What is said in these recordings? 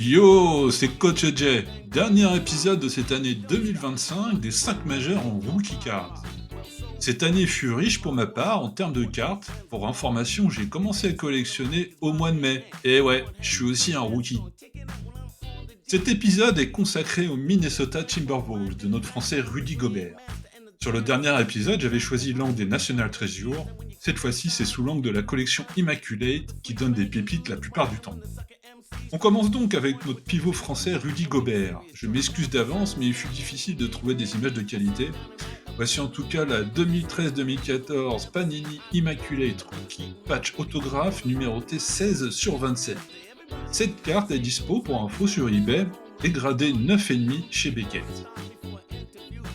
Yo, c'est Coach Jay. Dernier épisode de cette année 2025 des 5 majeurs en Rookie Cards. Cette année fut riche pour ma part en termes de cartes. Pour information, j'ai commencé à collectionner au mois de mai. Et ouais, je suis aussi un rookie. Cet épisode est consacré au Minnesota Timberwolves de notre français Rudy Gobert. Sur le dernier épisode, j'avais choisi l'angle des National Treasure. Cette fois-ci, c'est sous l'angle de la collection Immaculate qui donne des pépites la plupart du temps. On commence donc avec notre pivot français Rudy Gobert. Je m'excuse d'avance, mais il fut difficile de trouver des images de qualité. Voici en tout cas la 2013-2014 Panini Immaculate Rookie Patch Autographe numérotée 16/27. Cette carte est dispo pour info sur eBay et gradée 9,5 chez Beckett.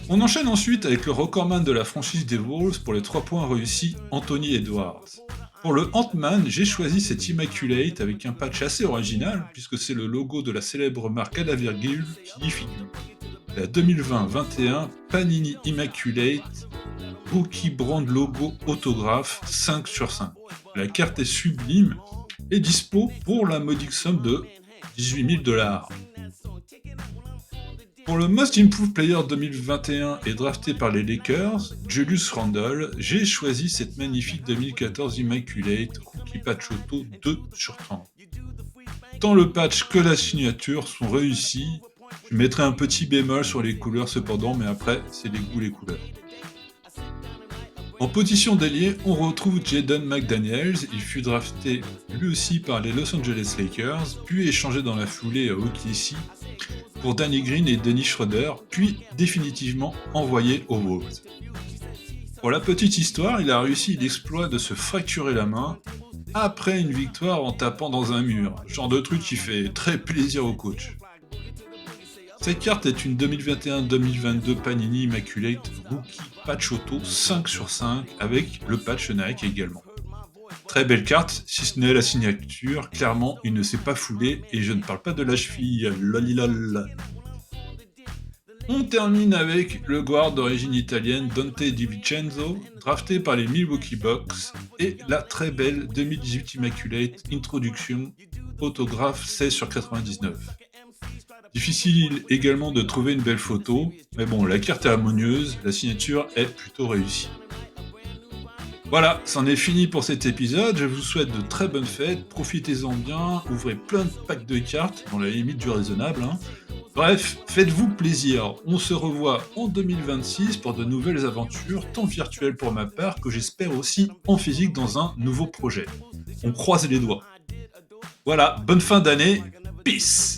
On enchaîne ensuite avec le recordman de la franchise des Wolves pour les 3 points réussis, Anthony Edwards. Pour le Ant-Man, j'ai choisi cet Immaculate avec un patch assez original puisque c'est le logo de la célèbre marque à la virgule qui y figure. La 2020-21 Panini Immaculate Rookie Brand Logo Autographe 5/5. La carte est sublime et dispo pour la modique somme de 18 000 $. Pour le Most Improved Player 2021 et drafté par les Lakers, Julius Randle, j'ai choisi cette magnifique 2014 Immaculate Rookie Patch Auto 2/30. Tant le patch que la signature sont réussis. Je mettrai un petit bémol sur les couleurs cependant, mais après, c'est les goûts les couleurs. En position d'ailier, on retrouve Jaden McDaniels. Il fut drafté lui aussi par les Los Angeles Lakers, puis échangé dans la foulée à OKC pour Danny Green et Dennis Schroeder, puis définitivement envoyé aux Wolves. Pour la petite histoire, il a réussi l'exploit de se fracturer la main après une victoire en tapant dans un mur, genre de truc qui fait très plaisir au coach. Cette carte est une 2021-2022 Panini Immaculate Rookie Patch Auto 5/5 avec le patch Nike également. Très belle carte, si ce n'est la signature, clairement il ne s'est pas foulé et je ne parle pas de la cheville, lolilol. On termine avec le guard d'origine italienne Dante DiVincenzo, drafté par les Milwaukee Bucks, et la très belle 2018 Immaculate Introduction autographe 16/99. Difficile également de trouver une belle photo, mais bon, la carte est harmonieuse, la signature est plutôt réussie. Voilà, c'en est fini pour cet épisode, je vous souhaite de très bonnes fêtes, profitez-en bien, ouvrez plein de packs de cartes, dans la limite du raisonnable. Bref, faites-vous plaisir, on se revoit en 2026 pour de nouvelles aventures, tant virtuelles pour ma part que j'espère aussi en physique dans un nouveau projet. On croise les doigts. Voilà, bonne fin d'année, peace!